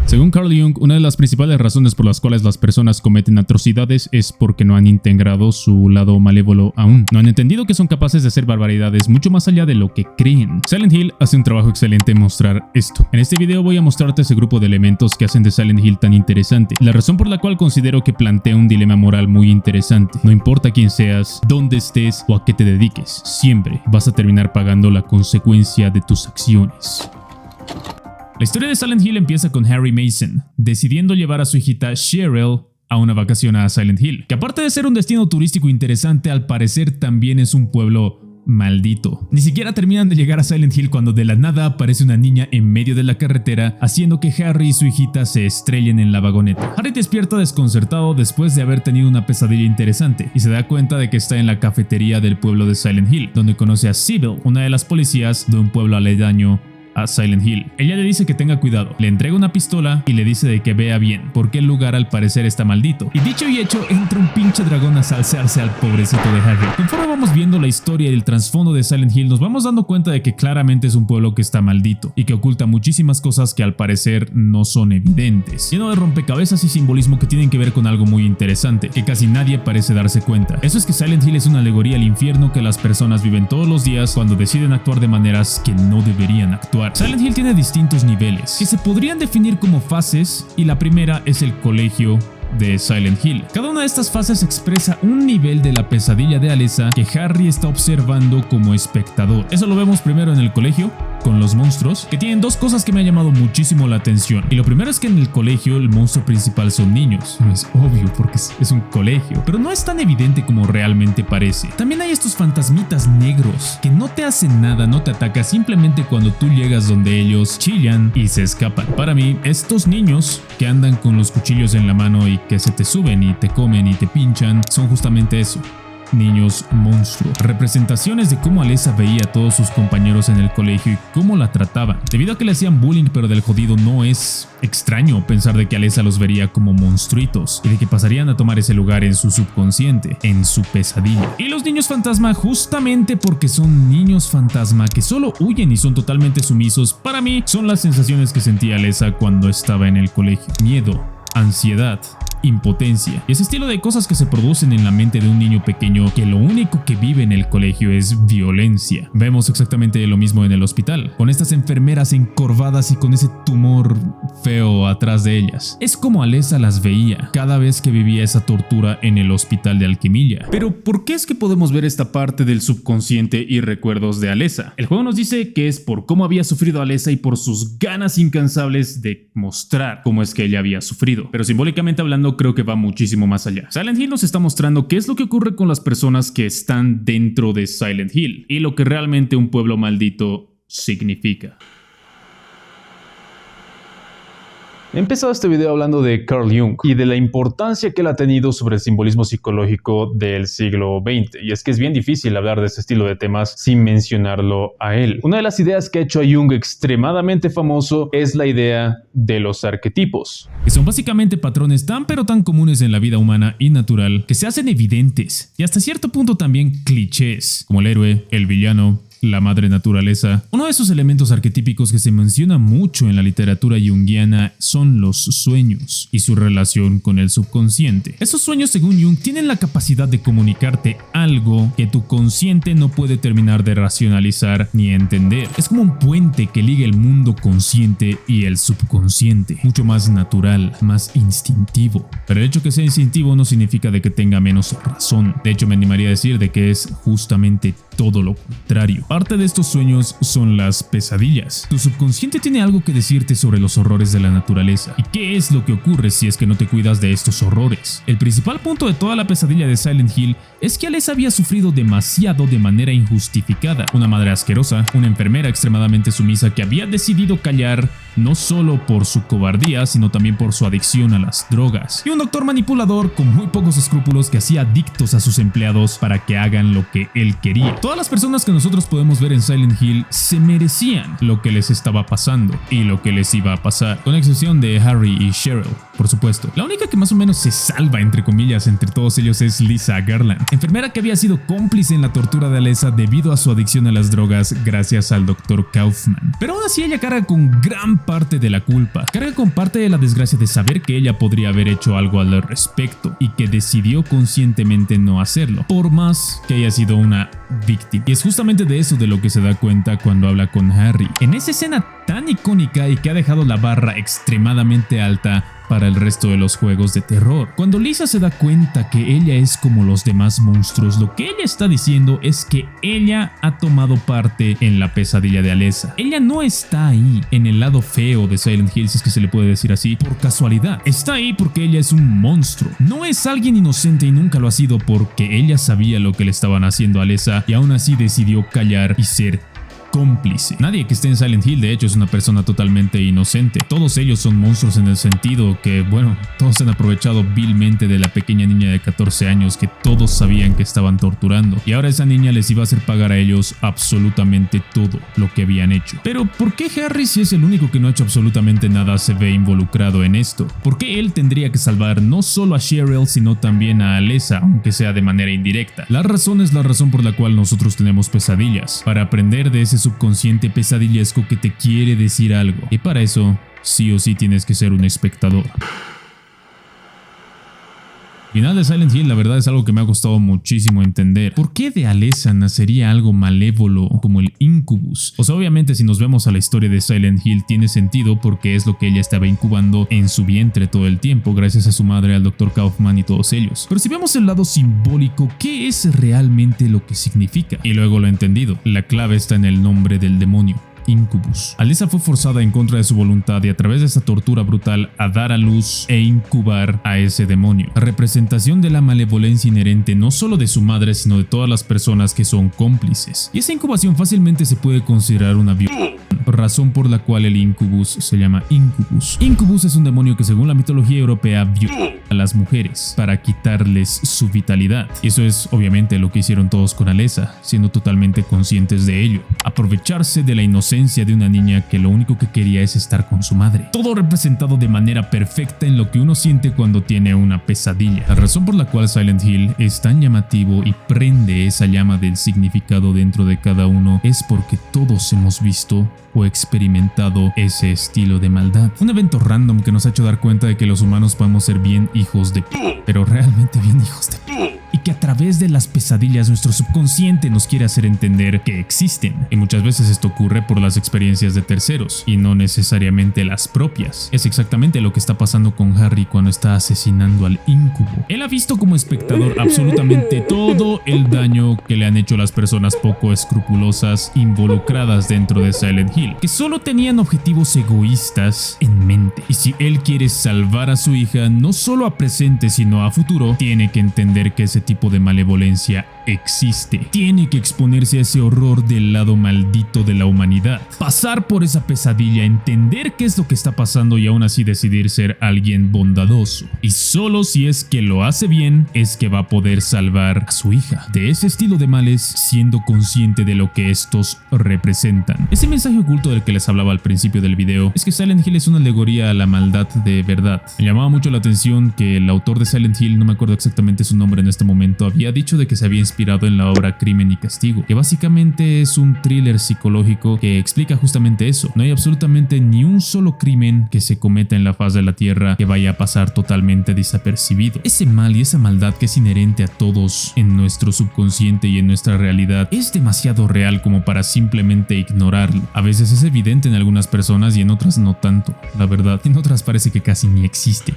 Según Carl Jung, una de las principales razones por las cuales las personas cometen atrocidades es porque no han integrado su lado malévolo aún. No han entendido que son capaces de hacer barbaridades mucho más allá de lo que creen. Silent Hill hace un trabajo excelente en mostrar esto. En este video voy a mostrarte ese grupo de elementos que hacen de Silent Hill tan interesante. La razón por la cual considero que plantea un dilema moral muy interesante. No importa quién seas, dónde estés o a qué te dediques, siempre vas a terminar pagando la consecuencia de tus acciones. La historia de Silent Hill empieza con Harry Mason decidiendo llevar a su hijita Cheryl a una vacación a Silent Hill, que aparte de ser un destino turístico interesante, al parecer también es un pueblo maldito. Ni siquiera terminan de llegar a Silent Hill cuando de la nada aparece una niña en medio de la carretera, haciendo que Harry y su hijita se estrellen en la vagoneta. Harry despierta desconcertado después de haber tenido una pesadilla interesante y se da cuenta de que está en la cafetería del pueblo de Silent Hill, donde conoce a Sybil, una de las policías de un pueblo aledaño a Silent Hill. Ella le dice que tenga cuidado, le entrega una pistola y le dice de que vea bien, porque el lugar al parecer está maldito. Y dicho y hecho, entra un pinche dragón a salsearse al pobrecito de Harry. Conforme vamos viendo la historia y el trasfondo de Silent Hill, nos vamos dando cuenta de que claramente es un pueblo que está maldito y que oculta muchísimas cosas que al parecer no son evidentes, lleno de rompecabezas y simbolismo que tienen que ver con algo muy interesante, que casi nadie parece darse cuenta. Eso es que Silent Hill es una alegoría al infierno que las personas viven todos los días cuando deciden actuar de maneras que no deberían actuar. Silent Hill tiene distintos niveles que se podrían definir como fases, y la primera es el colegio de Silent Hill. Cada una de estas fases expresa un nivel de la pesadilla de Alessa que Harry está observando como espectador. Eso lo vemos primero en el colegio con los monstruos, que tienen dos cosas que me han llamado muchísimo la atención. Y lo primero es que en el colegio el monstruo principal son niños. No es obvio porque es un colegio, pero no es tan evidente como realmente parece. También hay estos fantasmitas negros que no te hacen nada, no te atacan, simplemente cuando tú llegas donde ellos chillan y se escapan. Para mí, estos niños que andan con los cuchillos en la mano y que se te suben y te comen y te pinchan son justamente eso. Niños monstruos. Representaciones de cómo Alessa veía a todos sus compañeros en el colegio y cómo la trataban. Debido a que le hacían bullying, pero del jodido, no es extraño pensar de que Alessa los vería como monstruitos y de que pasarían a tomar ese lugar en su subconsciente, en su pesadilla. Y los niños fantasma, justamente porque son niños fantasma que solo huyen y son totalmente sumisos, para mí son las sensaciones que sentía Alessa cuando estaba en el colegio. Miedo, ansiedad, impotencia y ese estilo de cosas que se producen en la mente de un niño pequeño que lo único que vive en el colegio es violencia. Vemos exactamente lo mismo en el hospital, con estas enfermeras encorvadas y con ese tumor feo atrás de ellas. Es como Alessa las veía cada vez que vivía esa tortura en el hospital de Alquimilla. Pero ¿por qué es que podemos ver esta parte del subconsciente y recuerdos de Alessa? El juego nos dice que es por cómo había sufrido Alessa y por sus ganas incansables de mostrar cómo es que ella había sufrido. Pero simbólicamente hablando, creo que va muchísimo más allá. Silent Hill nos está mostrando qué es lo que ocurre con las personas que están dentro de Silent Hill y lo que realmente un pueblo maldito significa. He empezado este video hablando de Carl Jung y de la importancia que él ha tenido sobre el simbolismo psicológico del siglo XX, y es que es bien difícil hablar de este estilo de temas sin mencionarlo a él. Una de las ideas que ha hecho a Jung extremadamente famoso es la idea de los arquetipos, que son básicamente patrones tan pero tan comunes en la vida humana y natural que se hacen evidentes y hasta cierto punto también clichés, como el héroe, el villano, la madre naturaleza. Uno de esos elementos arquetípicos que se menciona mucho en la literatura junguiana son los sueños y su relación con el subconsciente. Esos sueños, según Jung, tienen la capacidad de comunicarte algo que tu consciente no puede terminar de racionalizar ni entender. Es como un puente que liga el mundo consciente y el subconsciente, mucho más natural, más instintivo. Pero el hecho que sea instintivo no significa de que tenga menos razón. De hecho, me animaría a decir de que es justamente todo lo contrario. Parte de estos sueños son las pesadillas. Tu subconsciente tiene algo que decirte sobre los horrores de la naturaleza. ¿Y qué es lo que ocurre si es que no te cuidas de estos horrores? El principal punto de toda la pesadilla de Silent Hill es que Alessa había sufrido demasiado de manera injustificada. Una madre asquerosa, una enfermera extremadamente sumisa que había decidido callar no solo por su cobardía, sino también por su adicción a las drogas. Y un doctor manipulador con muy pocos escrúpulos que hacía adictos a sus empleados para que hagan lo que él quería. Todas las personas que nosotros podemos ver en Silent Hill se merecían lo que les estaba pasando y lo que les iba a pasar, con excepción de Harry y Cheryl. por supuesto. La única que más o menos se salva, entre comillas, entre todos ellos es Lisa Garland, enfermera que había sido cómplice en la tortura de Alessa debido a su adicción a las drogas gracias al Dr. Kaufman. Pero aún así ella carga con gran parte de la culpa, carga con parte de la desgracia de saber que ella podría haber hecho algo al respecto y que decidió conscientemente no hacerlo, por más que haya sido una víctima. Y es justamente de eso de lo que se da cuenta cuando habla con Harry, en esa escena tan icónica y que ha dejado la barra extremadamente alta para el resto de los juegos de terror. Cuando Lisa se da cuenta que ella es como los demás monstruos, lo que ella está diciendo es que ella ha tomado parte en la pesadilla de Alessa. Ella no está ahí en el lado feo de Silent Hill, si es que se le puede decir así, por casualidad. Está ahí porque ella es un monstruo. No es alguien inocente y nunca lo ha sido, porque ella sabía lo que le estaban haciendo a Alessa y aún así decidió callar y ser cómplice. Nadie que esté en Silent Hill de hecho es una persona totalmente inocente. Todos ellos son monstruos en el sentido que, bueno, todos se han aprovechado vilmente de la pequeña niña de 14 años que todos sabían que estaban torturando, y ahora esa niña les iba a hacer pagar a ellos absolutamente todo lo que habían hecho. Pero ¿por qué Harry, si es el único que no ha hecho absolutamente nada, se ve involucrado en esto? ¿Por qué él tendría que salvar no solo a Cheryl sino también a Alessa, aunque sea de manera indirecta? La razón es la razón por la cual nosotros tenemos pesadillas, para aprender de ese subconsciente pesadillesco que te quiere decir algo, y para eso sí o sí tienes que ser un espectador. El final de Silent Hill, la verdad, es algo que me ha costado muchísimo entender. ¿Por qué de Alessa nacería algo malévolo como el Incubus? O sea, obviamente si nos vemos a la historia de Silent Hill tiene sentido porque es lo que ella estaba incubando en su vientre todo el tiempo, gracias a su madre, al Dr. Kaufman y todos ellos. Pero si vemos el lado simbólico, ¿qué es realmente lo que significa? Y luego lo he entendido. La clave está en el nombre del demonio. Incubus. Alessa fue forzada en contra de su voluntad y a través de esta tortura brutal a dar a luz e incubar a ese demonio. La representación de la malevolencia inherente no solo de su madre sino de todas las personas que son cómplices. Y esa incubación fácilmente se puede considerar una violación, razón por la cual el Incubus se llama Incubus. Incubus es un demonio que según la mitología europea viola a las mujeres para quitarles su vitalidad. Y eso es obviamente lo que hicieron todos con Alessa, siendo totalmente conscientes de ello. Aprovecharse de la inocencia de una niña que lo único que quería es estar con su madre. Todo representado de manera perfecta en lo que uno siente cuando tiene una pesadilla. La razón por la cual Silent Hill es tan llamativo y prende esa llama del significado dentro de cada uno es porque todos hemos visto o experimentado ese estilo de maldad. Un evento random que nos ha hecho dar cuenta de que los humanos podemos ser bien hijos de pero realmente bien hijos de y que a través de las pesadillas nuestro subconsciente nos quiere hacer entender que existen. Y muchas veces esto ocurre por las experiencias de terceros y no necesariamente las propias. Es exactamente lo que está pasando con Harry cuando está asesinando al Incubo. Él ha visto como espectador absolutamente todo el daño que le han hecho las personas poco escrupulosas involucradas dentro de Silent Hill, que solo tenían objetivos egoístas en mente. Y si él quiere salvar a su hija, no solo a presente sino a futuro, tiene que entender que ese tipo de malevolencia existe. Tiene que exponerse a ese horror del lado maldito de la humanidad. Pasar por esa pesadilla, entender qué es lo que está pasando y aún así decidir ser alguien bondadoso. Y solo si es que lo hace bien, es que va a poder salvar a su hija de ese estilo de males, siendo consciente de lo que estos representan. Ese mensaje oculto del que les hablaba al principio del video es que Silent Hill es una alegoría a la maldad de verdad. Me llamaba mucho la atención que el autor de Silent Hill, no me acuerdo exactamente su nombre en este momento, había dicho de que se había inspirado en la obra Crimen y Castigo, que básicamente es un thriller psicológico que explica justamente eso. No hay absolutamente ni un solo crimen que se cometa en la faz de la tierra que vaya a pasar totalmente desapercibido. Ese mal y esa maldad que es inherente a todos en nuestro subconsciente y en nuestra realidad es demasiado real como para simplemente ignorarlo. A veces es evidente en algunas personas y en otras no tanto, la verdad. En otras parece que casi ni existe.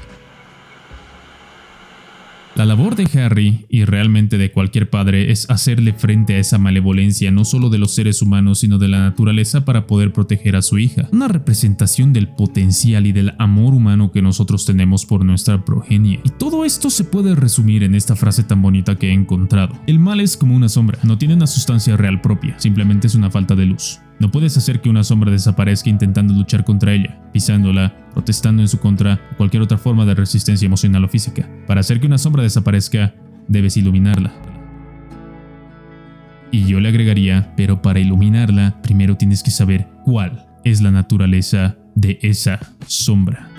La labor de Harry, y realmente de cualquier padre, es hacerle frente a esa malevolencia no solo de los seres humanos sino de la naturaleza para poder proteger a su hija. Una representación del potencial y del amor humano que nosotros tenemos por nuestra progenie. Y todo esto se puede resumir en esta frase tan bonita que he encontrado. El mal es como una sombra, no tiene una sustancia real propia, simplemente es una falta de luz. No puedes hacer que una sombra desaparezca intentando luchar contra ella, pisándola, protestando en su contra o cualquier otra forma de resistencia emocional o física. Para hacer que una sombra desaparezca, debes iluminarla. Y yo le agregaría, pero para iluminarla, primero tienes que saber cuál es la naturaleza de esa sombra.